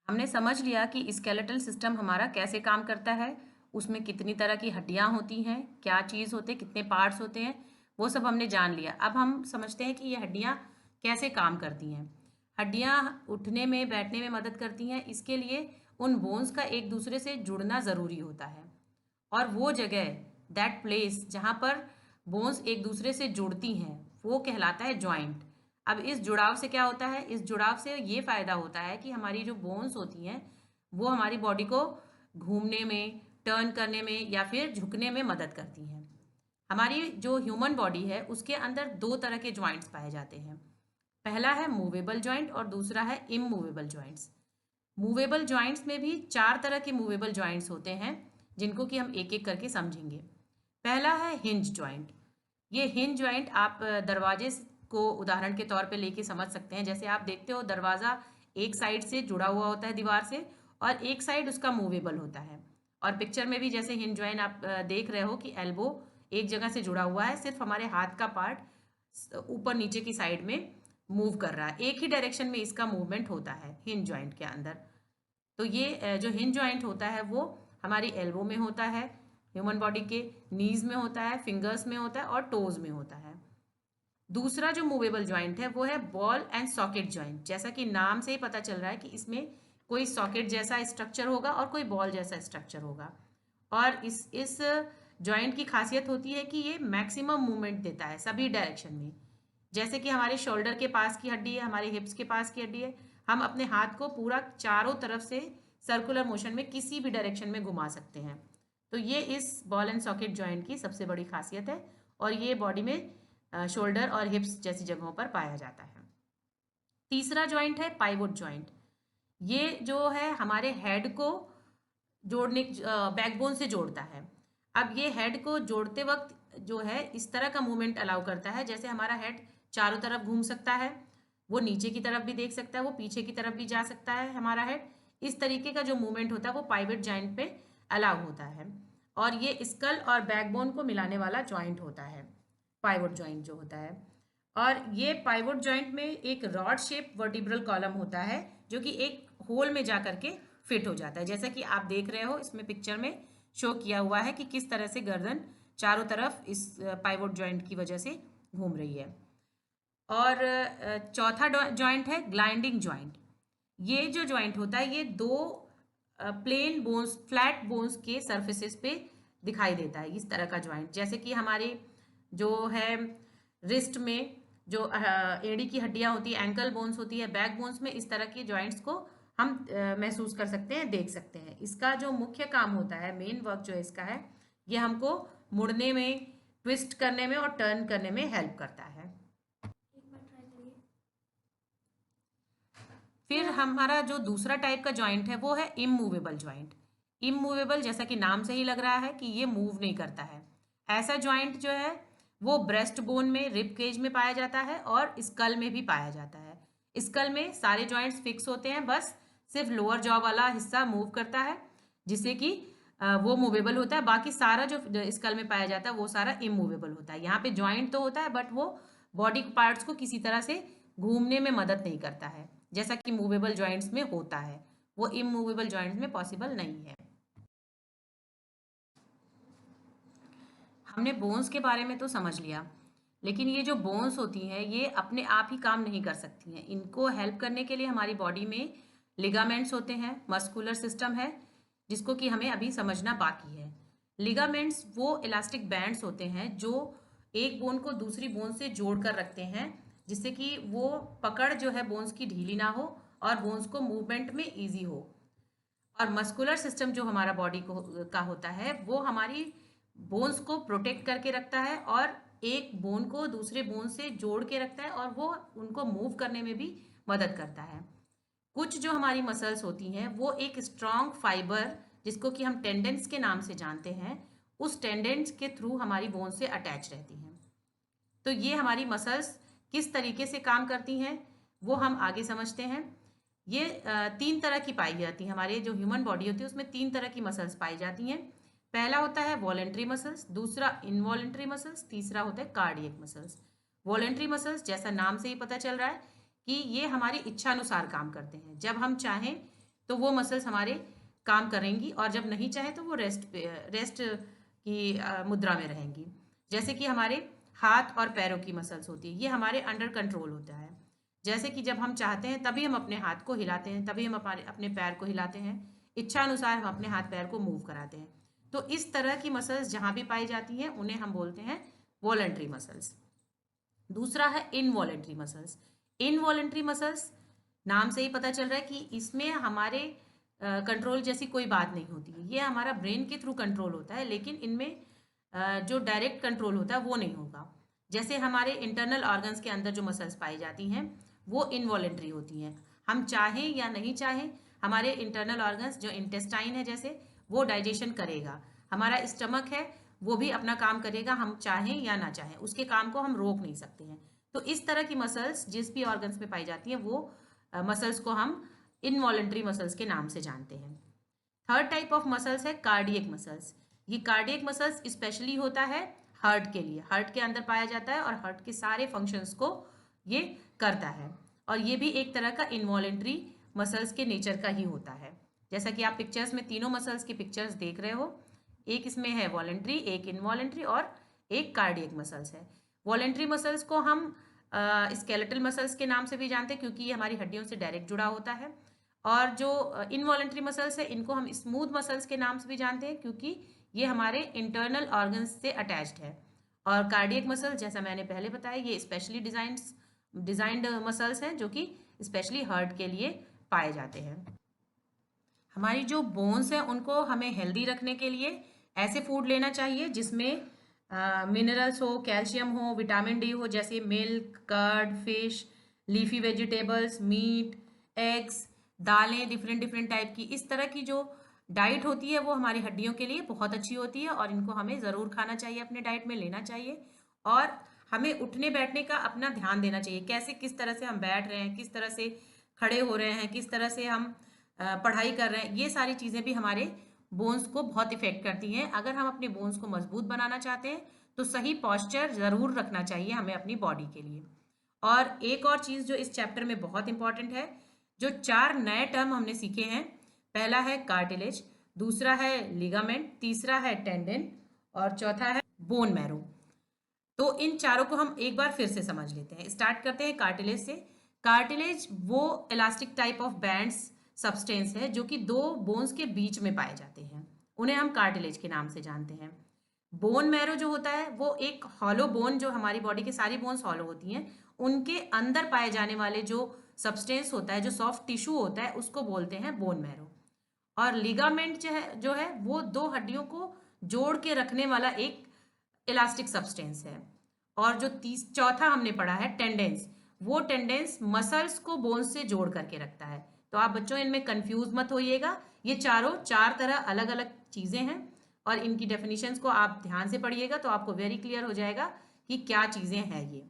हमने समझ लिया कि स्केलेटल सिस्टम हमारा कैसे काम करता है, उसमें कितनी तरह की हड्डियां होती हैं, क्या चीज़ होते हैं, कितने पार्ट्स होते हैं, वो सब हमने जान लिया। अब हम समझते हैं कि ये हड्डियां कैसे काम करती हैं। हड्डियां उठने में बैठने में मदद करती हैं, इसके लिए उन बोन्स का एक दूसरे से जुड़ना ज़रूरी होता है। और वो जगह, दैट प्लेस जहाँ पर बोन्स एक दूसरे से जुड़ती हैं, वो कहलाता है जॉइंट। अब इस जुड़ाव से क्या होता है? इस जुड़ाव से ये फायदा होता है कि हमारी जो बोन्स होती हैं वो हमारी बॉडी को घूमने में, टर्न करने में या फिर झुकने में मदद करती हैं। हमारी जो ह्यूमन बॉडी है उसके अंदर दो तरह के जॉइंट्स पाए जाते हैं। पहला है मूवेबल जॉइंट और दूसरा है इमूवेबल जॉइंट्स। मूवेबल जॉइंट्स में भी चार तरह के मूवेबल जॉइंट्स होते हैं, जिनको कि हम एक एक करके समझेंगे। पहला है हिंज जॉइंट। ये हिंज जॉइंट आप दरवाजे को उदाहरण के तौर पे लेके समझ सकते हैं। जैसे आप देखते हो दरवाज़ा एक साइड से जुड़ा हुआ होता है दीवार से और एक साइड उसका मूवेबल होता है। और पिक्चर में भी जैसे हिंज जॉइंट आप देख रहे हो कि एल्बो एक जगह से जुड़ा हुआ है, सिर्फ हमारे हाथ का पार्ट ऊपर नीचे की साइड में मूव कर रहा है। एक ही डायरेक्शन में इसका मूवमेंट होता है हिंज जॉइंट के अंदर। तो ये जो हिंज जॉइंट होता है वो हमारी एल्बो में होता है, ह्यूमन बॉडी के नीज में होता है, फिंगर्स में होता है और टोज में होता है। दूसरा जो मूवेबल जॉइंट है वो है बॉल एंड सॉकेट जॉइंट। जैसा कि नाम से ही पता चल रहा है कि इसमें कोई सॉकेट जैसा स्ट्रक्चर होगा और कोई बॉल जैसा स्ट्रक्चर होगा। और इस जॉइंट की खासियत होती है कि ये मैक्सिमम मूवमेंट देता है सभी डायरेक्शन में। जैसे कि हमारे शोल्डर के पास की हड्डी है, हमारे हिप्स के पास की हड्डी है, हम अपने हाथ को पूरा चारों तरफ से सर्कुलर मोशन में किसी भी डायरेक्शन में घुमा सकते हैं। तो ये इस बॉल एंड सॉकेट जॉइंट की सबसे बड़ी खासियत है और ये बॉडी में शोल्डर और हिप्स जैसी जगहों पर पाया जाता है। तीसरा जॉइंट है पाइवोट जॉइंट। ये जो है हमारे हेड को जोड़ने, बैकबोन से जोड़ता है। अब ये हेड को जोड़ते वक्त जो है इस तरह का मूवमेंट अलाउ करता है, जैसे हमारा हेड चारों तरफ घूम सकता है, वो नीचे की तरफ भी देख सकता है, वो पीछे की तरफ भी जा सकता है हमारा हेड। इस तरीके का जो मूवमेंट होता है वो पाइवट जॉइंट पे अलाउ होता है। और ये स्कल और बैकबोन को मिलाने वाला जॉइंट होता है, पाइवट जॉइंट जो होता है। और ये पाइवट जॉइंट में एक रॉड शेप वर्टिब्रल कॉलम होता है जो कि एक होल में जा करके फिट हो जाता है। जैसा कि आप देख रहे हो इसमें पिक्चर में शो किया हुआ है कि किस तरह से गर्दन चारों तरफ इस पाइवट जॉइंट की वजह से घूम रही है। और चौथा जॉइंट है ग्लाइंडिंग जॉइंट। ये जो जॉइंट होता है ये दो प्लेन बोन्स, फ्लैट बोन्स के सरफेसेस पे दिखाई देता है इस तरह का जॉइंट। जैसे कि हमारे जो है रिस्ट में जो एड़ी की हड्डियां होती है, एंकल बोन्स होती है, बैक बोन्स में इस तरह के जॉइंट्स को हम महसूस कर सकते हैं, देख सकते हैं। इसका जो मुख्य काम होता है, मेन वर्क जो इसका है, ये हमको मुड़ने में, ट्विस्ट करने में और टर्न करने में हेल्प करता है। फिर हमारा जो दूसरा टाइप का जॉइंट है वो है इमूवेबल जॉइंट। इमूवेबल जैसा कि नाम से ही लग रहा है कि ये मूव नहीं करता है। ऐसा जॉइंट जो है वो ब्रेस्ट बोन में, रिब केज में पाया जाता है और स्कल में भी पाया जाता है। स्कल में सारे जॉइंट्स फिक्स होते हैं, बस सिर्फ लोअर जॉ वाला हिस्सा मूव करता है जिससे कि वो मूवेबल होता है। बाकी सारा जो स्कल में पाया जाता है वो सारा इमूवेबल होता है। यहाँ पे जॉइंट तो होता है बट वो बॉडी पार्ट्स को किसी तरह से घूमने में मदद नहीं करता है जैसा कि मूवेबल जॉइंट्स में होता है। वो इमूवेबल जॉइंट्स में पॉसिबल नहीं है। हमने बोन्स के बारे में तो समझ लिया, लेकिन ये जो बोन्स होती हैं ये अपने आप ही काम नहीं कर सकती हैं। इनको हेल्प करने के लिए हमारी बॉडी में लिगामेंट्स होते हैं, मस्कुलर सिस्टम है जिसको कि हमें अभी समझना बाकी है। लिगामेंट्स वो इलास्टिक बैंड्स होते हैं जो एक बोन को दूसरी बोन से जोड़ कर रखते हैं, जिससे कि वो पकड़ जो है बोन्स की ढीली ना हो और बोन्स को मूवमेंट में ईजी हो। और मस्कुलर सिस्टम जो हमारा बॉडी को का होता है वो हमारी बोन्स को प्रोटेक्ट करके रखता है और एक बोन को दूसरे बोन से जोड़ के रखता है और वो उनको मूव करने में भी मदद करता है। कुछ जो हमारी मसल्स होती हैं वो एक स्ट्रॉन्ग फाइबर, जिसको कि हम टेंडेंस के नाम से जानते हैं, उस टेंडेंस के थ्रू हमारी बोन से अटैच रहती हैं। तो ये हमारी मसल्स किस तरीके से काम करती हैं वो हम आगे समझते हैं। ये तीन तरह की पाई जाती हैं। हमारे जो ह्यूमन बॉडी होती है उसमें तीन तरह की मसल्स पाई जाती हैं। पहला होता है वॉलेंट्री मसल्स, दूसरा इनवॉलेंट्री मसल्स, तीसरा होता है कार्डियक मसल्स। वॉलेंट्री मसल्स जैसा नाम से ही पता चल रहा है कि ये हमारी इच्छा अनुसार काम करते हैं। जब हम चाहें तो वो मसल्स हमारे काम करेंगी, और जब नहीं चाहे तो वो रेस्ट की मुद्रा में रहेंगी। जैसे कि हमारे हाथ और पैरों की मसल्स होती है, ये हमारे अंडर कंट्रोल होता है। जैसे कि जब हम चाहते हैं तभी हम अपने हाथ को हिलाते हैं, तभी हम अपने पैर को हिलाते हैं, इच्छा अनुसार हम अपने हाथ पैर को मूव कराते हैं। तो इस तरह की मसल्स जहाँ भी पाई जाती हैं उन्हें हम बोलते हैं वॉलंटरी मसल्स। दूसरा है इनवॉलेंट्री मसल्स। इनवॉलेंट्री मसल्स, नाम से ही पता चल रहा है कि इसमें हमारे कंट्रोल जैसी कोई बात नहीं होती है, ये हमारा ब्रेन के थ्रू कंट्रोल होता है, लेकिन इनमें जो डायरेक्ट कंट्रोल होता है वो नहीं होगा। जैसे हमारे इंटरनल ऑर्गन्स के अंदर जो मसल्स पाई जाती हैं वो इनवॉलेंट्री होती हैं। हम चाहें या नहीं चाहें, हमारे इंटरनल ऑर्गन्स जो इंटेस्टाइन है जैसे, वो डाइजेशन करेगा। हमारा स्टमक है वो भी अपना काम करेगा, हम चाहें या ना चाहें, उसके काम को हम रोक नहीं सकते हैं। तो इस तरह की मसल्स जिस भी ऑर्गन्स में पाई जाती हैं वो मसल्स को हम इनवॉलेंट्री मसल्स के नाम से जानते हैं। थर्ड टाइप ऑफ मसल्स है कार्डियक मसल्स। ये कार्डियक मसल्स स्पेशली होता है हार्ट के लिए, हार्ट के अंदर पाया जाता है और हार्ट के सारे फंक्शंस को ये करता है, और ये भी एक तरह का इनवॉलेंट्री मसल्स के नेचर का ही होता है। जैसा कि आप पिक्चर्स में तीनों मसल्स की पिक्चर्स देख रहे हो, एक इसमें है वॉलेंट्री, एक इनवॉलेंट्री और एक कार्डियक मसल्स है। वॉलेंट्री मसल्स को हम स्केलेटल मसल्स के नाम से भी जानते हैं क्योंकि ये हमारी हड्डियों से डायरेक्ट जुड़ा होता है, और जो इनवॉलेंट्री मसल्स है इनको हम स्मूथ मसल्स के नाम से भी जानते हैं क्योंकि ये हमारे इंटरनल ऑर्गन्स से अटैच्ड है। और कार्डियक मसल, जैसा मैंने पहले बताया, ये स्पेशली डिजाइंड मसल्स हैं जो कि स्पेशली हार्ट के लिए पाए जाते हैं। हमारी जो बोन्स हैं उनको हमें हेल्दी रखने के लिए ऐसे फूड लेना चाहिए जिसमें मिनरल्स हो, कैल्शियम हो, विटामिन डी हो, जैसे milk, curd, fish, leafy vegetables, meat, eggs, दालें डिफरेंट डिफरेंट टाइप की। इस तरह की जो डाइट होती है वो हमारी हड्डियों के लिए बहुत अच्छी होती है और इनको हमें ज़रूर खाना चाहिए, अपने डाइट में लेना चाहिए। और हमें उठने बैठने का अपना ध्यान देना चाहिए, कैसे किस तरह से हम बैठ रहे हैं, किस तरह से खड़े हो रहे हैं, किस तरह से हम पढ़ाई कर रहे हैं, ये सारी चीज़ें भी हमारे बोन्स को बहुत इफेक्ट करती हैं। अगर हम अपने बोन्स को मजबूत बनाना चाहते हैं तो सही पॉस्चर ज़रूर रखना चाहिए हमें अपनी बॉडी के लिए। और एक और चीज़ जो इस चैप्टर में बहुत इंपॉर्टेंट है, जो 4 नए टर्म हमने सीखे हैं, पहला है कार्टिलेज, दूसरा है लिगामेंट, तीसरा है टेंडन और चौथा है बोन मैरो। तो इन चारों को हम एक बार फिर से समझ लेते हैं। स्टार्ट करते हैं कार्टिलेज से। कार्टिलेज वो elastic type of bands substance है जो कि दो बोन्स के बीच में पाए जाते हैं, उन्हें हम कार्टिलेज के नाम से जानते हैं। बोन मैरो जो होता है वो एक हॉलो बोन, जो हमारी बॉडी के सारी बोन्स हॉलो होती हैं, उनके अंदर पाए जाने वाले जो सब्सटेंस होता है, जो सॉफ्ट टिश्यू होता है, उसको बोलते हैं बोन मैरो। और लिगामेंट जो है वो दो हड्डियों को जोड़ के रखने वाला एक इलास्टिक सब्सटेंस है। और जो चौथा हमने पढ़ा है टेंडेंस, वो टेंडेंस मसल्स को बोन्स से जोड़ करके रखता है। तो आप बच्चों इनमें कंफ्यूज मत होइएगा, ये चारों 4 तरह अलग अलग चीजें हैं और इनकी डेफिनेशंस को आप ध्यान से पढ़िएगा तो आपको वेरी क्लियर हो जाएगा कि क्या चीजें हैं ये।